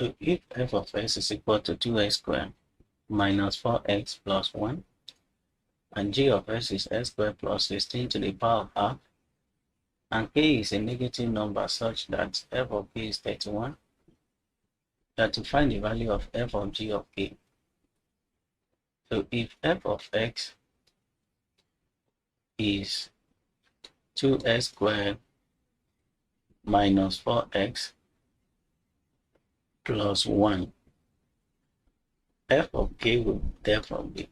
So if f of x is equal to 2x squared minus 4x plus 1, and g of x is x squared plus 16 to the power of half, and k is a negative number such that f of k is 31, that to find the value of f of g of k. So if f of x is 2x squared minus 4x plus 1, f of k will therefore be,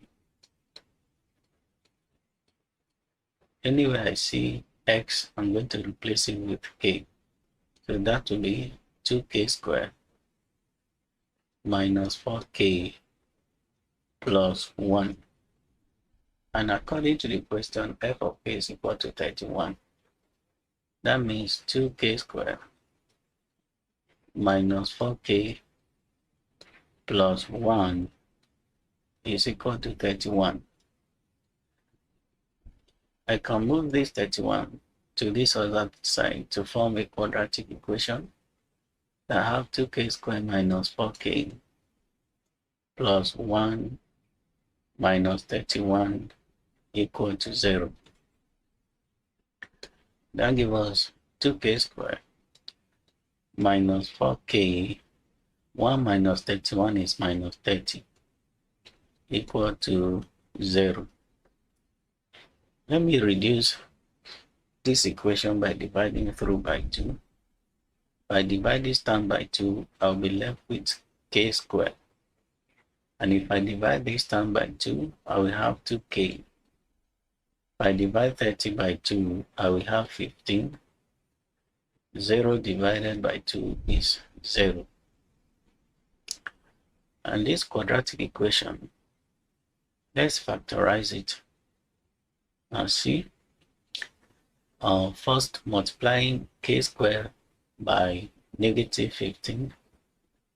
anywhere I see x, I'm going to replace it with k. So that will be 2k squared minus 4k plus 1. And according to the question, f of k is equal to 31. That means 2k squared minus 4k plus 1 is equal to 31. I can move this 31 to this other side to form a quadratic equation that have 2k squared minus 4k plus 1 minus 31 equal to 0. That gives us 2k squared minus 4k, 1 minus 31 is minus 30, equal to 0. Let me reduce this equation by dividing through by 2. If I divide this term by 2, I'll be left with k squared. And if I divide this term by 2, I will have 2k. If I divide 30 by 2, I will have 15. 0 divided by 2 is 0. And this quadratic equation, let's factorize it. Now see, first multiplying k squared by negative 15,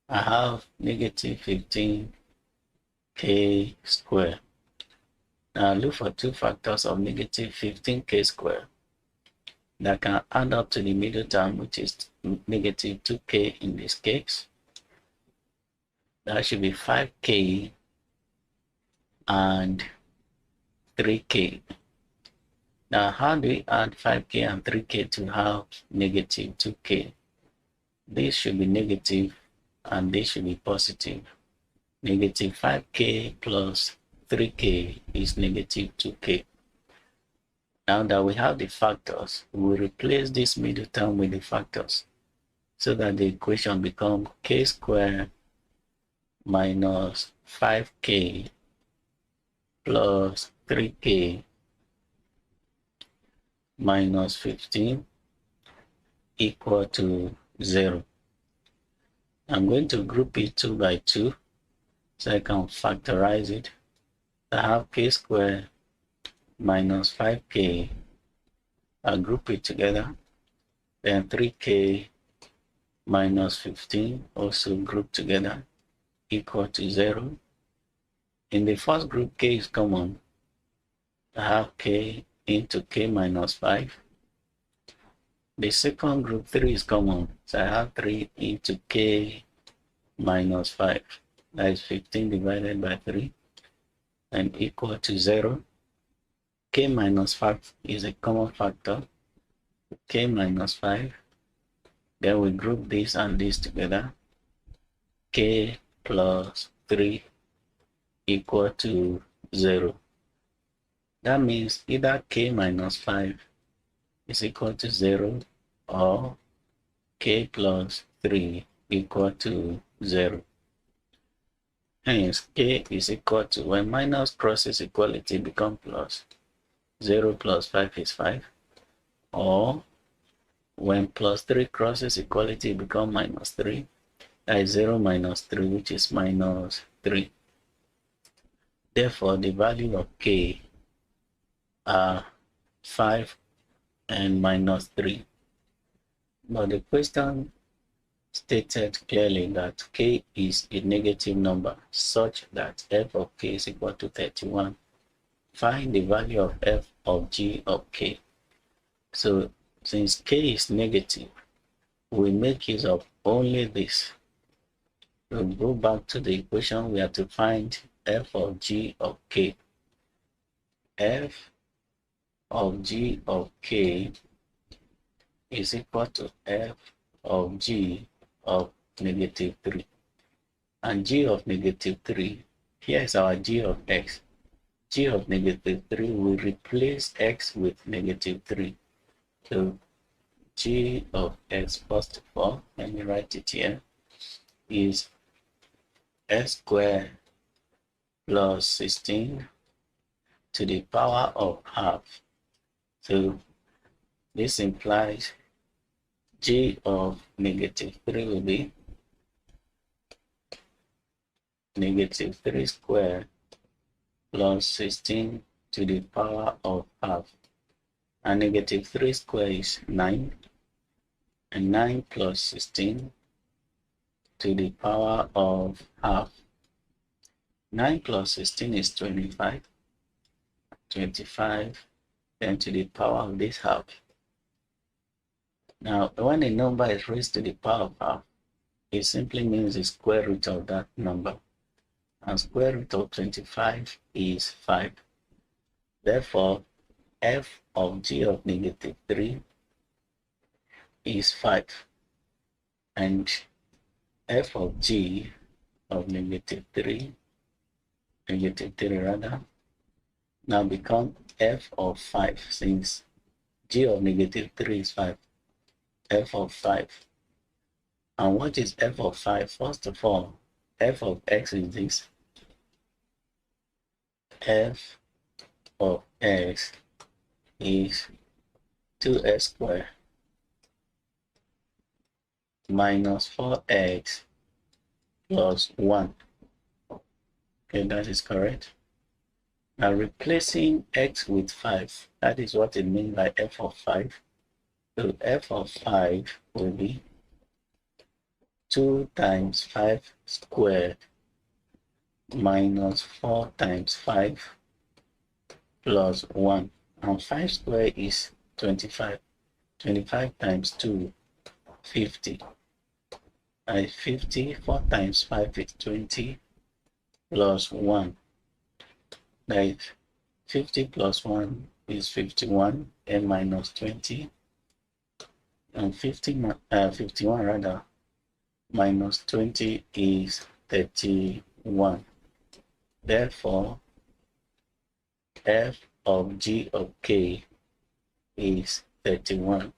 I have negative 15 k squared. Now look for two factors of negative 15k squared that can add up to the middle term, which is negative 2k in this case. That should be 5k and 3k. Now how do we add 5k and 3k to have negative 2k? This should be negative and this should be positive. Negative 5k plus 3k is negative 2k. Now that we have the factors, we will replace this middle term with the factors so that the equation becomes k squared minus 5k plus 3k minus 15 equal to 0. I'm going to group it 2 by 2 so I can factorize it. I have k squared minus 5k. I'll group it together. Then 3k minus 15 also group together equal to 0. In the first group, k is common. I have k into k minus 5. The second group, 3 is common. So I have 3 into k minus 5. That is 15 divided by 3 and equal to 0. K minus 5 is a common factor. K minus 5. Then we group this and this together. K plus 3 equal to 0. That means either k minus 5 is equal to 0 or k plus 3 equal to 0. Hence, k is equal to, when minus crosses equality, become plus. 0 plus 5 is 5. Or when plus 3 crosses equality, become minus 3. That is 0 minus 3, which is minus 3. Therefore, the value of k are 5 and minus 3. But the question stated clearly that k is a negative number such that f of k is equal to 31. Find the value of f of g of k. So since k is negative, we make use of only this. We'll go back to the equation. We have to find f of g of k. F of g of k is equal to f of g of negative 3. And g of negative 3, here is our g of x. G of negative 3 will replace x with negative 3. So g of x first of all, let me write it here, is x squared plus 16 to the power of half. So this implies g of negative 3 will be negative 3 squared plus 16 to the power of half. And negative 3 squared is 9. And 9 plus 16 to the power of half. 9 plus 16 is 25. 25 then to the power of this half. Now, when a number is raised to the power of half, it simply means the square root of that number. And square root of 25 is 5. Therefore, f of g of negative 3 is 5. And f of g of negative 3 rather, now become f of 5, since g of negative 3 is 5. F of 5. And what is f of 5? First of all, f of x is this. F of x is 2x squared minus 4x plus 1. Okay, that is correct. Now replacing x with 5, that is what it means by f of 5. So f of 5 will be 2 times 5 squared minus 4 times 5 plus 1. And 5 squared is 25. 25 times 2, 50. 50, 4 times 5 is 20 plus 1. That is 50 plus 1 is 51, n minus 20. And 51 rather, minus 20 is 31. Therefore, f of g of k is 31.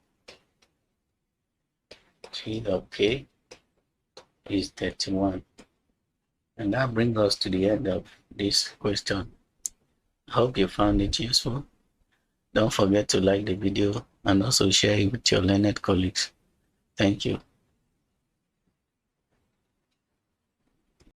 G of k is 31. And that brings us to the end of this question. I hope you found it useful. Don't forget to like the video and also share it with your learned colleagues. Thank you.